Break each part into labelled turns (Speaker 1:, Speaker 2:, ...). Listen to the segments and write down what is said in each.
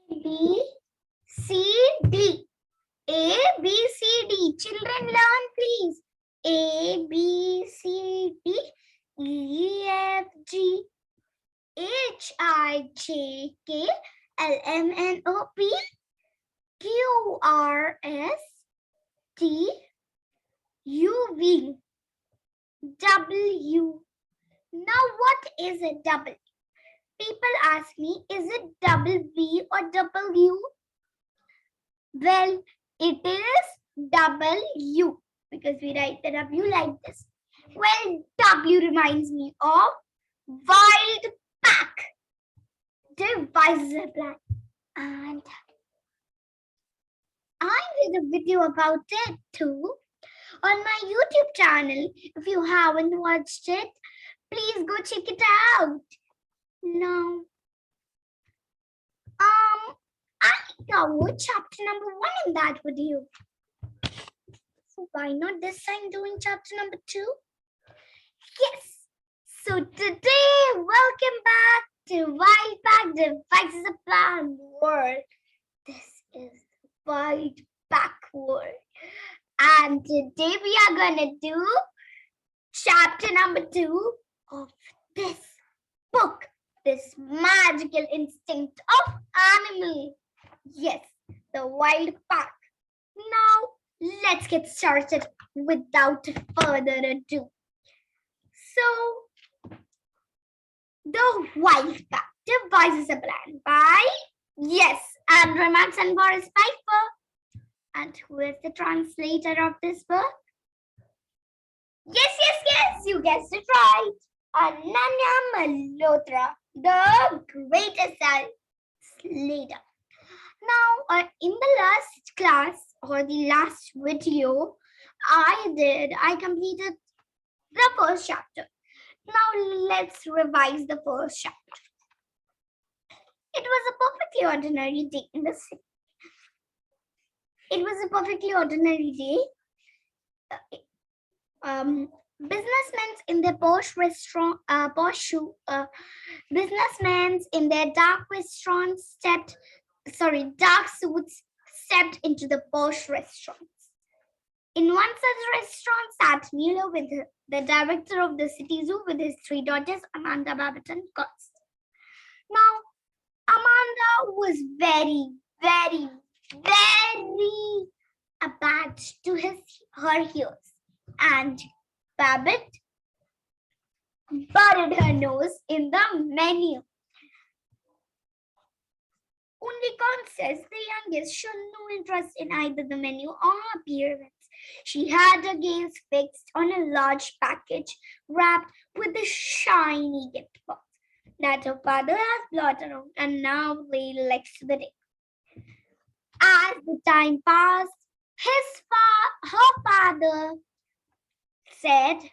Speaker 1: B, C, D. A, B, C, D. Children learn, please. A, B, C, D, E, F, G, H, I, J, K, L, M, N, O, P, Q, R, S, T, U, V, W. Now what is a W? People ask me, is it double V or W? Well, it is double U because we write the W like this. Well, W reminds me of wild pack. Devices are plan. And I did a video about it too on my YouTube channel. If you haven't watched it, please go check it out. Now, I covered chapter number 1 in that video. So why not this time doing chapter number 2? Yes. So today, welcome back to Wild Pack Devices of Plan World. This is Wild Pack World. And today we are gonna do chapter number 2 of this book. This magical instinct of animal. Yes, the wild pack. Now, let's get started without further ado. So, the wild pack devises a plan by, yes, Andrew Max and Boris Piper. And who is the translator of this book? Yes, you guessed it right. Ananya Malhotra, the greatest translator. Now, in the last class or the last video I completed the first chapter. Now, let's revise the first chapter. It was a perfectly ordinary day in the city. It was a perfectly ordinary day. Businessmen in their posh restaurant, businessmen in their dark suits stepped into the posh restaurants. In one such restaurant sat Mueller with the director of the city zoo with his 3 daughters, Amanda, Babbitt, and Cost. Now, Amanda was very, very, very attached to her heels, and Babbitt buried her nose in the menu. Only Constance, the youngest, showed no interest in either the menu or appearance. She had her gaze fixed on a large package wrapped with a shiny gift box that her father had brought around and now lay next to the table. As the time passed, her father said,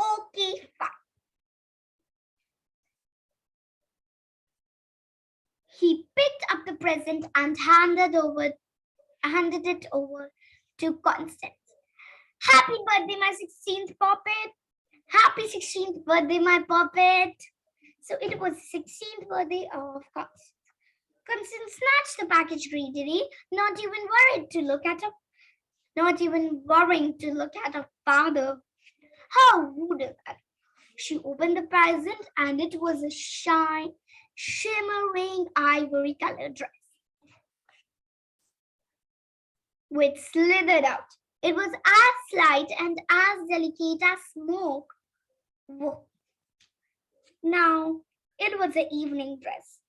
Speaker 1: "Okay, fine." He picked up the present and handed it over to Constance. "Happy birthday, my 16th puppet. Happy 16th birthday, my puppet." So it was the 16th birthday of Constance. Constance snatched the package greedily, not even worrying to look at her father. How rude is that? She opened the present and it was a shimmering ivory-colored dress, which slithered out. It was as light and as delicate as smoke. Whoa. Now, it was an evening dress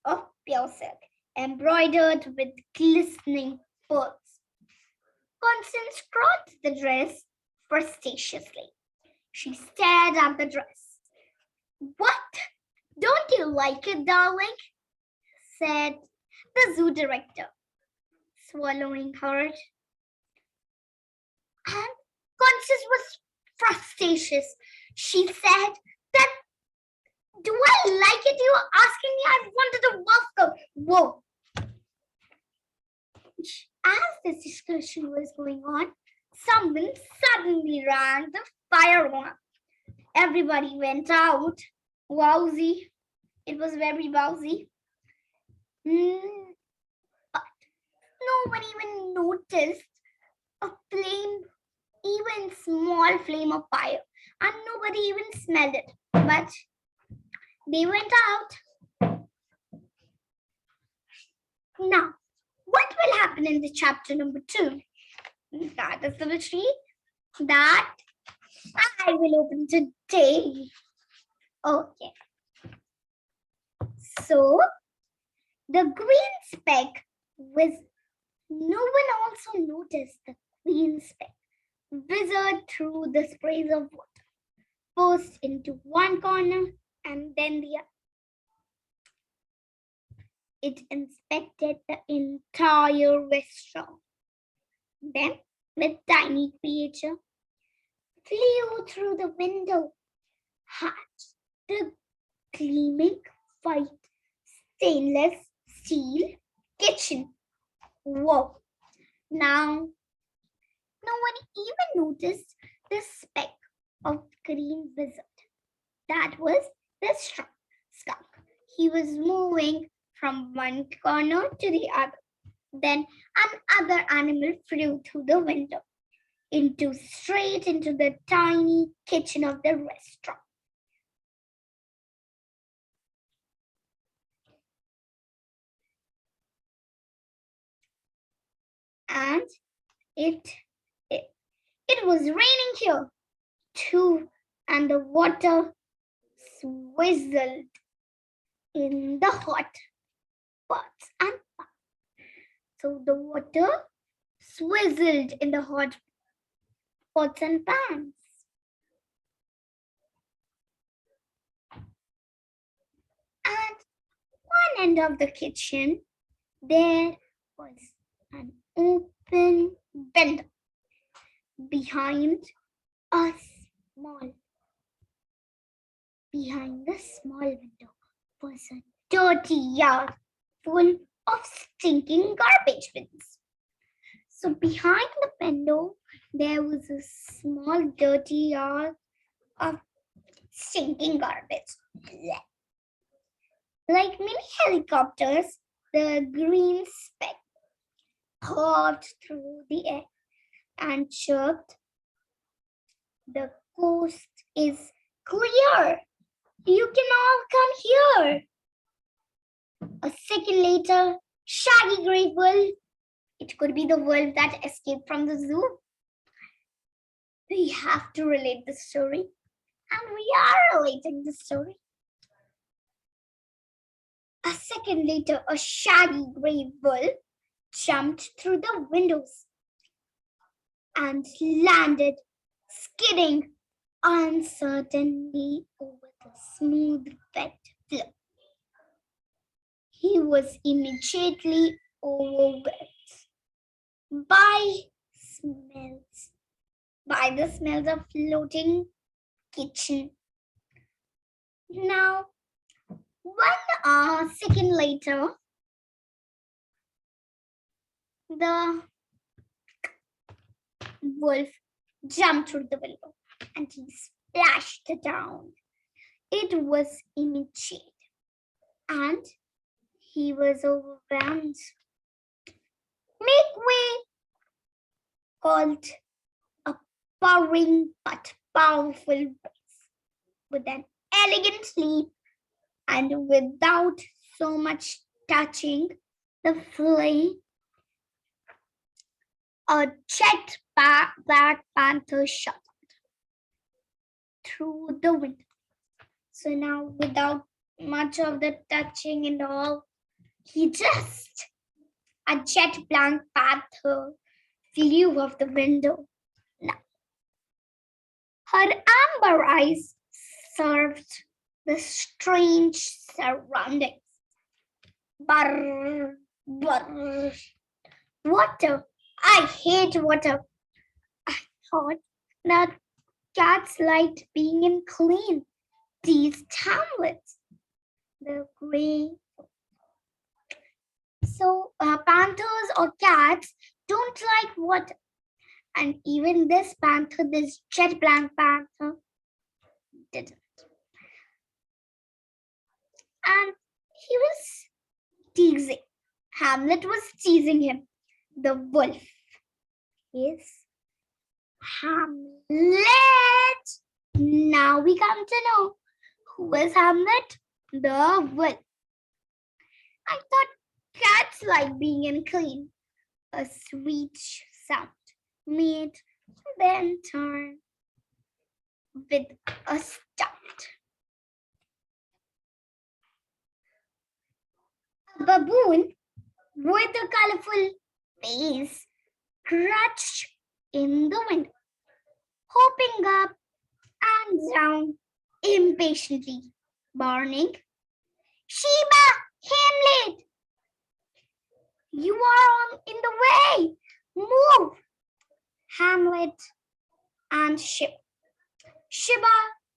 Speaker 1: of pure silk, embroidered with glistening pearls. Constance stroked the dress fastidiously. She stared at the dress. "What? Don't you like it, darling?" said the zoo director, swallowing hard. And Constance was frustatious. She said, "That do I like it? You are asking me. I wanted a welcome." Whoa. As this discussion was going on, someone suddenly rang the fire alarm. Everybody went out. Wowsy. It was very wowsy. But no one even noticed a flame, even small flame of fire, and nobody even smelled it. But they went out. Now, what will happen in the chapter number 2? That is the mystery that I will open today. Okay. So, the green speck was, no one also noticed the green speck whizzed through the sprays of water, first into one corner and then the other. It inspected the entire restaurant. Then, the tiny creature flew through the window, hatched the gleaming white stainless steel kitchen. Whoa! Now, no one even noticed the speck of green wizard. That was the skunk. He was moving from one corner to the other. Then another animal flew through the window, straight into the tiny kitchen of the restaurant. And it was raining here too, and the water swizzled in the hot pots and pans. So the water swizzled in the hot pots and pans. At one end of the kitchen, there was an open window. Behind the small window was a dirty yard full of stinking garbage bins. So behind the window, there was a small dirty yard of stinking garbage. Like many helicopters, the green speck hovered through the air and chirped, "The coast is clear. You can all come here." A second later, shaggy gray wolf, it could be the wolf that escaped from the zoo. We have to relate the story, and we are relating the story. A second later, a shaggy gray wolf jumped through the windows and landed, skidding uncertainly over the smooth wet floor. He was immediately overwhelmed by the smells of floating kitchen. Now, 1 second later, the wolf jumped through the window and he splashed down. It was immediate and he was overwhelmed. "Make way!" called a purring but powerful voice. With an elegant leap and without so much touching the flame, a jet black panther shot through the window. So now, without much of the touching and all, a jet black panther flew off the window. Now, her amber eyes served the strange surroundings. Brr, brr. Water. I hate water. I thought that cats liked being in clean. These hamlets. The gray. So panthers or cats don't like water. And even this panther, this jet black panther, didn't. And he was teasing. Hamlet was teasing him. The wolf is Hamlet. Now we come to know who is Hamlet? The wolf. I thought cats like being in clean. A sweet sound made, then turn with a start. A baboon with a colorful face crouched in the window, hopping up and down impatiently, barking, "Sheba, Hamlet, you are in the way! Move!" Hamlet and Sheba. Sheba,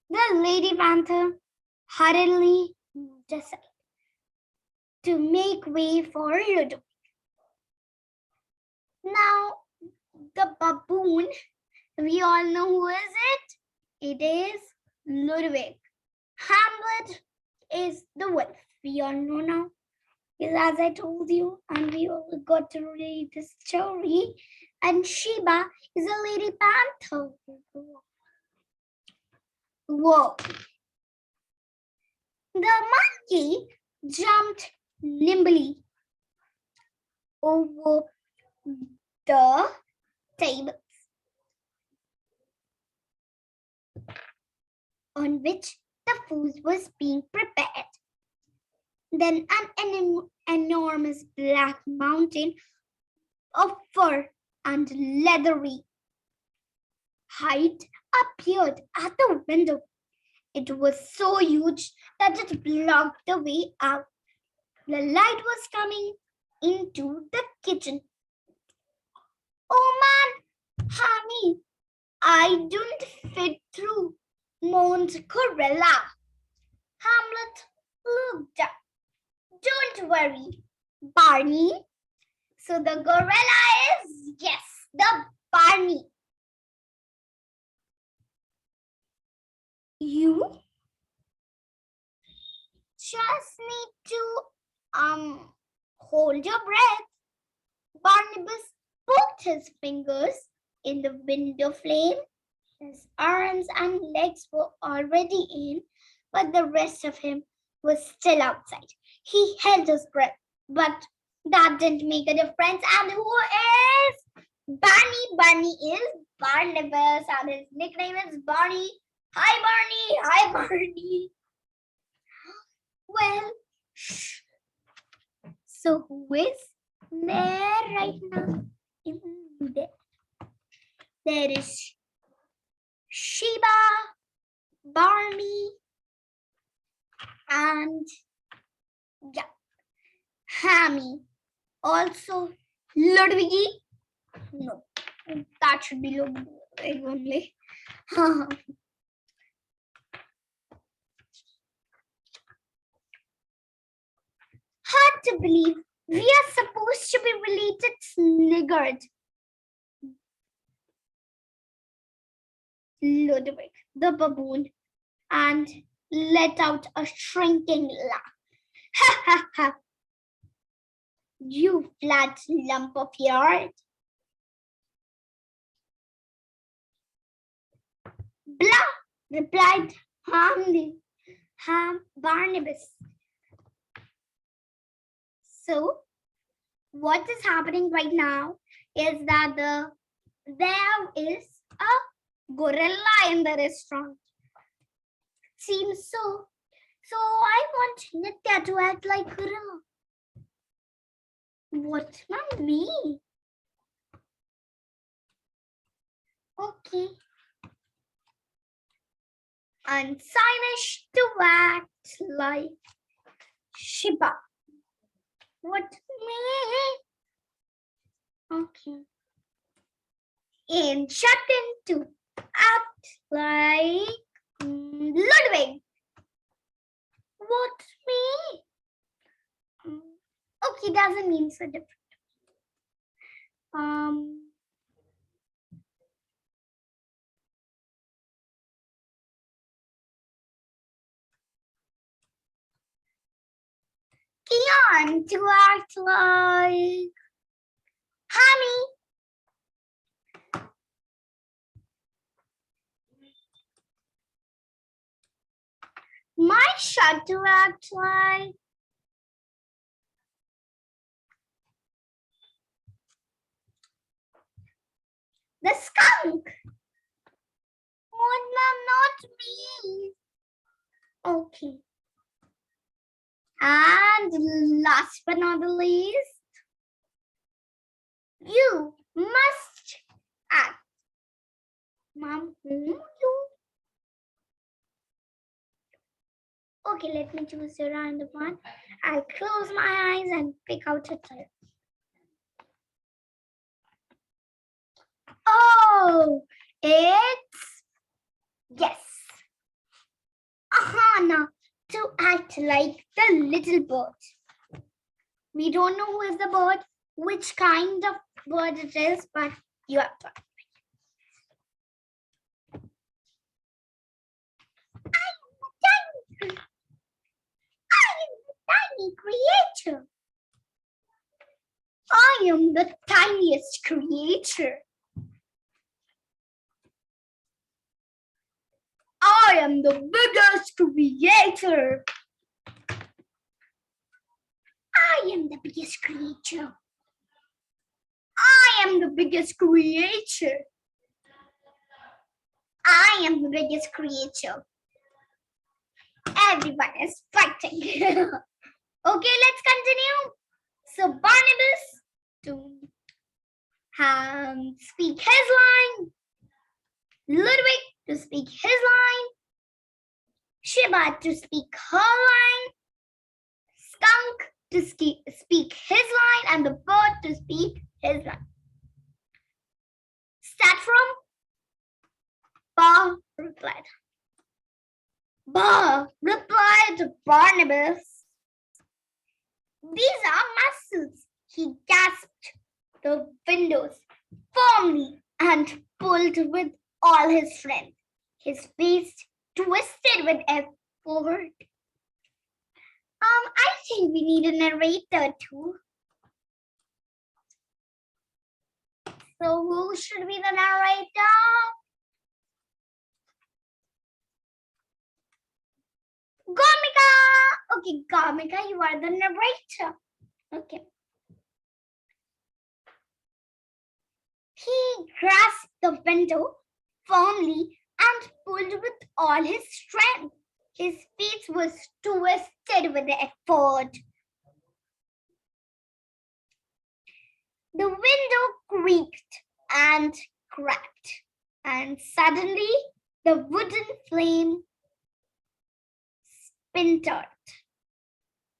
Speaker 1: the lady panther, hurriedly moved aside to make way for Ludovic. Now, the baboon, we all know who is it? It is Ludovic. Hamlet is the wolf. We all know now. Because as I told you, and we all got to read the story, and Sheba is a lady panther. Whoa. The monkey jumped nimbly over the tables on which the food was being prepared. Then an enormous black mountain of fur and leathery hide appeared at the window. It was so huge that it blocked the way out. The light was coming into the kitchen. "Oh man, honey, I don't fit through," moaned Gorilla. Hamlet looked up. "Don't worry, Barney." So the gorilla is, yes, the Barney. You just need to hold your breath. Barnabas poked his fingers in the window flame. His arms and legs were already in, but the rest of him was still outside. He held his breath, but that didn't make a difference. And who is Barney? Barney is Barnabas, and his nickname is Barney. Hi, Barney. Hi, Barney. Well, shh. So who is there right now? In there. There is Sheba, Barney, and yeah, Hammy. Also, Ludwig. No, that should be Ludwig only. Hard to believe we are supposed to be related, sniggered Ludwig the baboon and let out a shrinking laugh. "Ha ha ha! You flat lump of yard." "Blah!" replied Barnabas. So, what is happening right now is that there is a gorilla in the restaurant. Seems so. So I want Nitya to act like gorilla. What might be? Okay. And Sinesh to act like Shiba. What me? Okay. And Shatin to act like Ludwig. What me? Okay, doesn't mean so different. Eon to act like honey. My shot to act like the skunk. Oh, no, not me. Okay. And last but not the least, you must act. Mom, you. Okay, let me choose a random one. I'll close my eyes and pick out a type. Oh, it's yes. Ahana, to act like the little bird. We don't know who is the bird, which kind of bird it is, but you have to. I am the tiny creature. I am the tiniest creature. I am the biggest creator. I am the biggest creature. I am the biggest creator. I am the biggest creature. Everyone is fighting. Okay, let's continue. So Barnabas to speak his line. Ludwig to speak his line. Shiba to speak her line. Skunk to speak his line, and the bird to speak his line. Start from Ba replied. Ba replied Barnabas. These are muscles. He gasped the windows firmly and pulled with all his strength. His face twisted with effort. I think we need a narrator too. So who should be the narrator? Gomika! Okay, Gomika, you are the narrator. Okay. He grasped the window firmly and pulled with all his strength. His face was twisted with effort. The window creaked and cracked, and suddenly the wooden frame splintered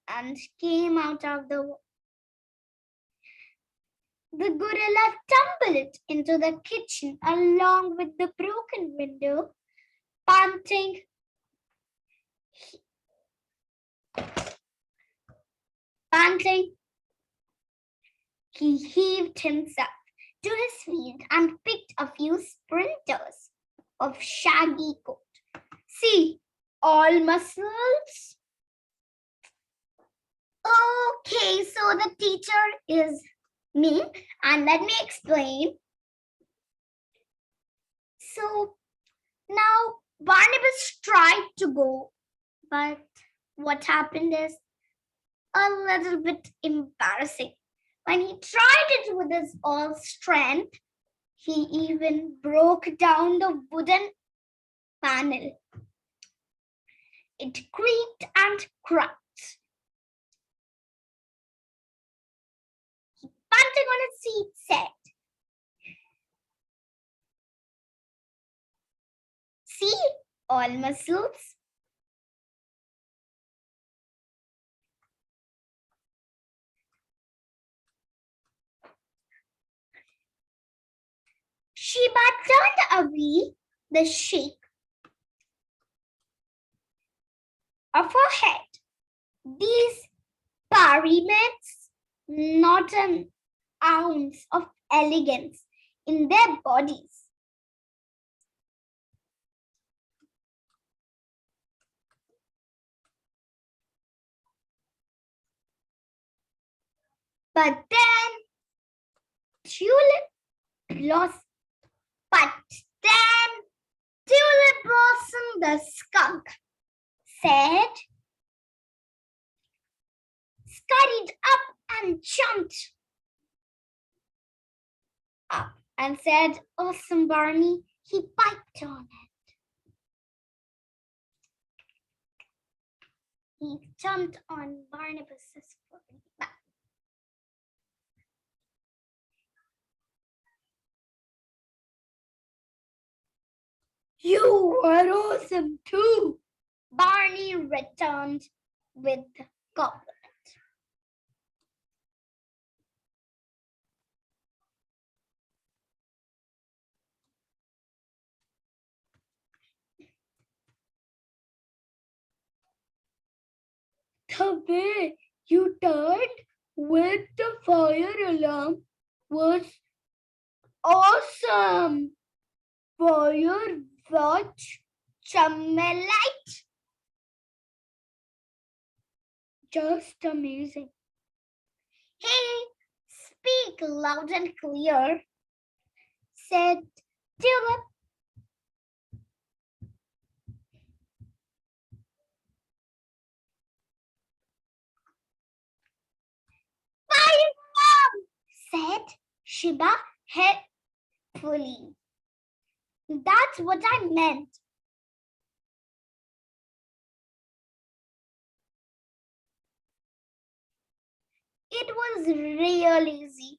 Speaker 1: and came out of the wall. The gorilla tumbled into the kitchen along with the broken window, panting. He heaved himself to his feet and picked a few splinters of shaggy coat. See, all muscles. Okay, so the teacher is me, and let me explain. So now Barnabas tried to go, but what happened is a little bit embarrassing. When he tried it with his all strength, he even broke down the wooden panel. It creaked and cracked. He panting on his seat, said, "See, all muscles." Sheba turned away the shake of her head. These pyramids, not an ounce of elegance in their bodies. But then Tulip lost. But then Tulip Blossom the skunk said, scurried up and jumped up and said, awesome Barney. He piped on it. He jumped on Barnabas's back. You are awesome too, Barney returned with the compliment. The way you turned with the fire alarm was awesome. Fire watch Chamelite. Just amazing. Hey, speak loud and clear, said Tulip. Fire alarm, said Shiba helpfully. That's what I meant. It was real easy,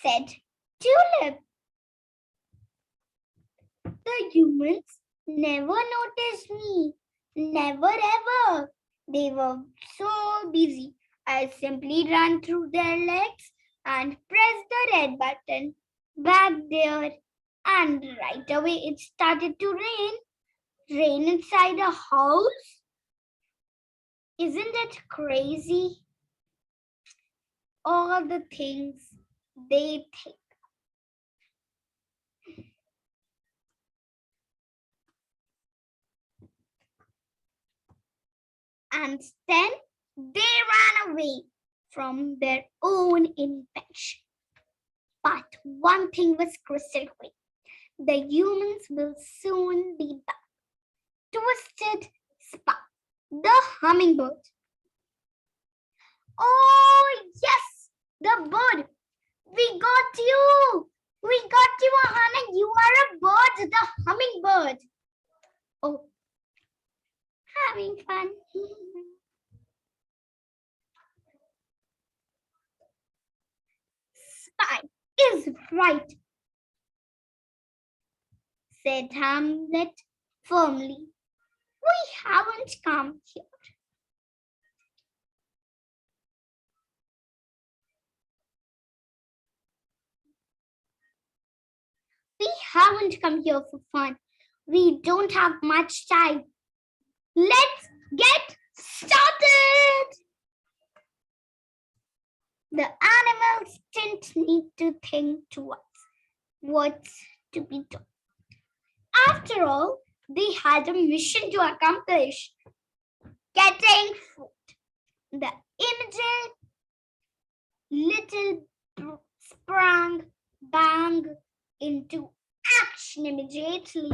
Speaker 1: said Tulip. The humans never noticed me. Never ever. They were so busy. I simply ran through their legs and pressed the red button back there. And right away it started to rain. Rain inside a house? Isn't it crazy? All the things they think. And then they ran away from their own invention. But one thing was crystal clear. The humans will soon be back. Twisted Spark, the hummingbird. Oh, yes, the bird. We got you. We got you, Ahana. You are a bird, the hummingbird. Oh, having fun. Spy is right, said Hamlet firmly. We haven't come here. We haven't come here for fun. We don't have much time. Let's get started. The animals didn't need to think twice what's to be done. After all, they had a mission to accomplish. Getting food. The immediate little sprang bang into action immediately.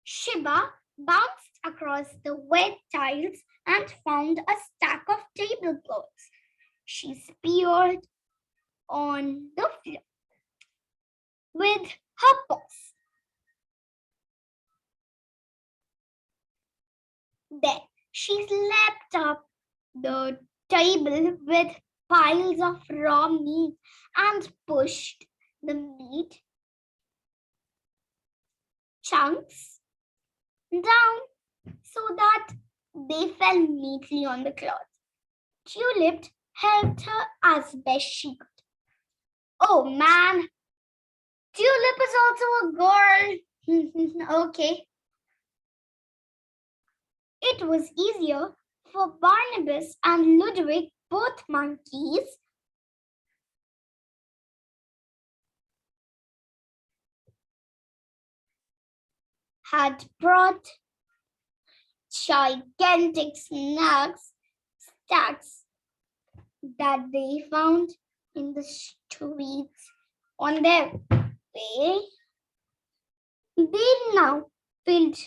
Speaker 1: Shiba bounced across the wet tiles and found a stack of tablecloths. She speared on the floor with her paws. Then she slapped up the table with piles of raw meat and pushed the meat chunks down so that they fell neatly on the cloth. Tulip helped her as best she could. Oh man, Tulip is also a girl. Okay. It was easier for Barnabas and Ludwig, both monkeys, had brought gigantic snacks stacks that they found in the streets on their way. They now filled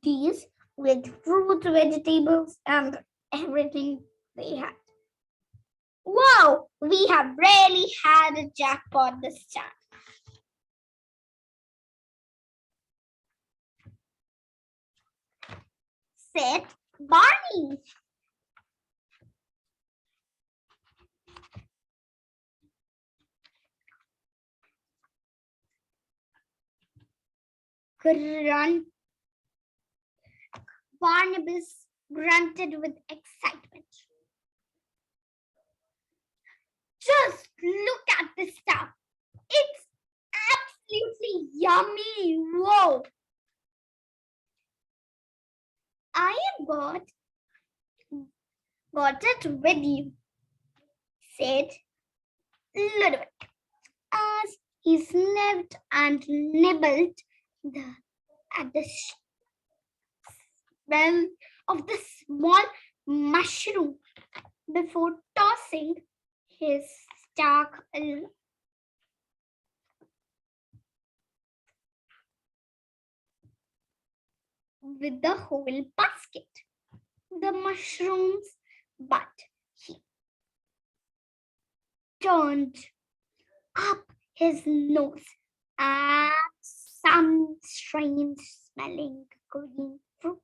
Speaker 1: these with fruit, vegetables, and everything they had. Wow, we have really had a jackpot this time. Said Barney. Barnabas grunted with excitement. Just look at this stuff. It's absolutely yummy. Whoa. I have got it with you, said Ludovic, as he sniffed and nibbled at the smell of the small mushroom before tossing his stack with the whole basket. The mushrooms, but he turned up his nose at some strange smelling green fruit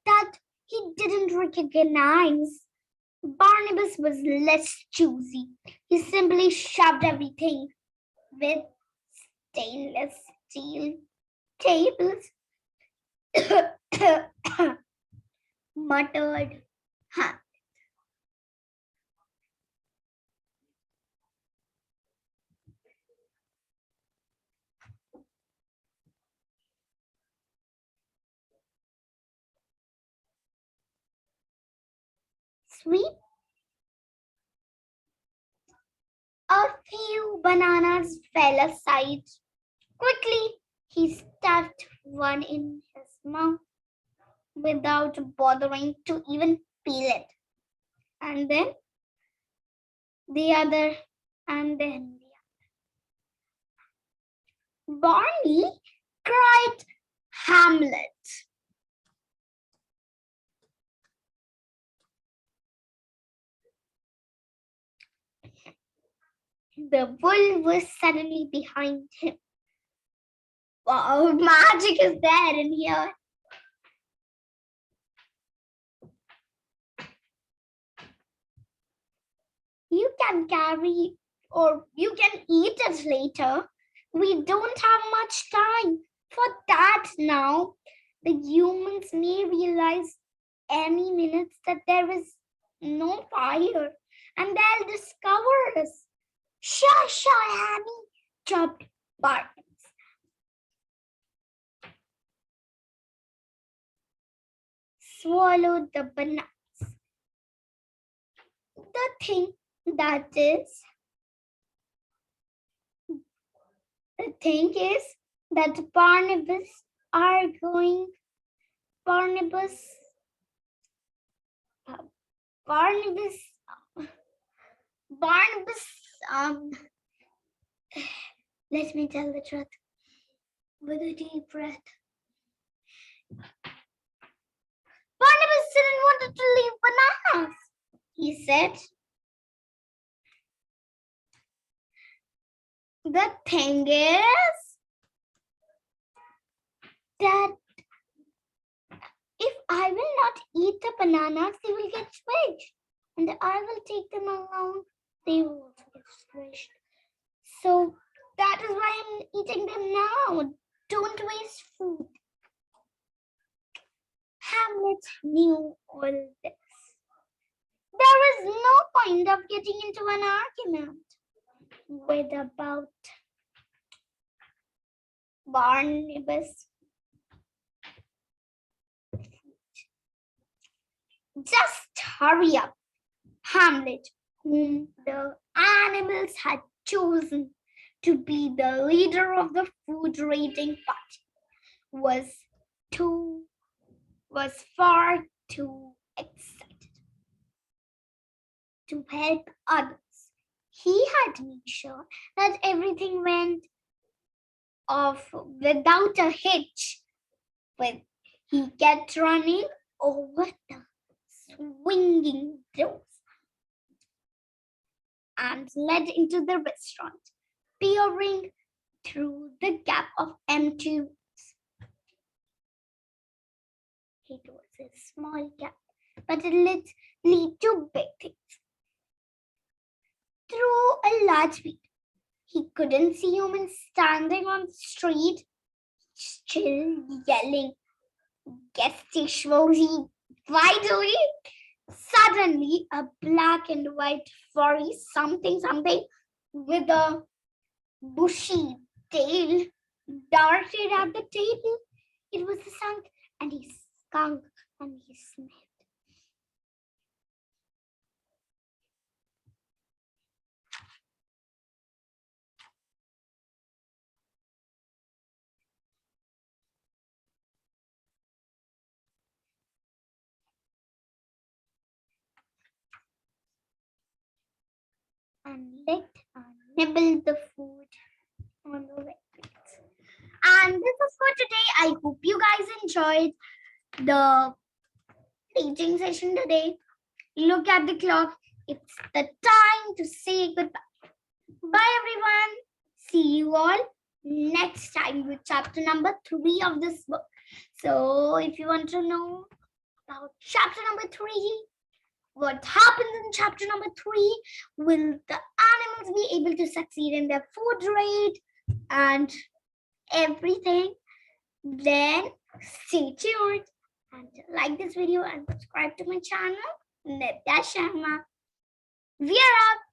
Speaker 1: that he didn't recognize. Barnabas was less choosy. He simply shoved everything with stainless steel tables. Muttered, huh. Sweet. A few bananas fell aside. Quickly, he stuffed one in his mouth without bothering to even peel it. And then the other, and then the other. Barney cried Hamlet. The wolf was suddenly behind him. Wow, magic is there in here. You can carry or you can eat it later. We don't have much time for that now. The humans may realize any minutes that there is no fire and they'll discover us. Sure, Annie, chopped Barnes. Swallowed the bananas. The thing is that Barnabas let me tell the truth with a deep breath. Barnabas didn't want to leave bananas, he said. The thing is that if I will not eat the bananas, they will get squished. And I will take them along, they will also get squished. So that is why I'm eating them now. Don't waste food. Hamlet knew all this. There is no point of getting into an argument about Barnabas. Just hurry up. Hamlet, whom the animals had chosen to be the leader of the food raiding party, was far too excited. to help others. He had made sure that everything went off without a hitch. When he kept running over the swinging doors and led into the restaurant, peering through the gap of empty rooms. It was a small gap, but it lead to big things. Through a large window, he couldn't see humans standing on the street, still yelling, "Gestischwosi, vitally!" Suddenly, a black and white furry something with a bushy tail darted at the table. It was the skunk, and he skunk and he sniffed. And licked and nibbled the food on the wet plates. And this is for today. I hope you guys enjoyed the teaching session today. Look at the clock. It's the time to say goodbye. Bye everyone. See you all next time with chapter number 3 of this book. So if you want to know about chapter number 3, what happens in chapter number 3, will the animals be able to succeed in their food raid and everything, then stay tuned and like this video and subscribe to my channel, Nitya Sharma. We are up.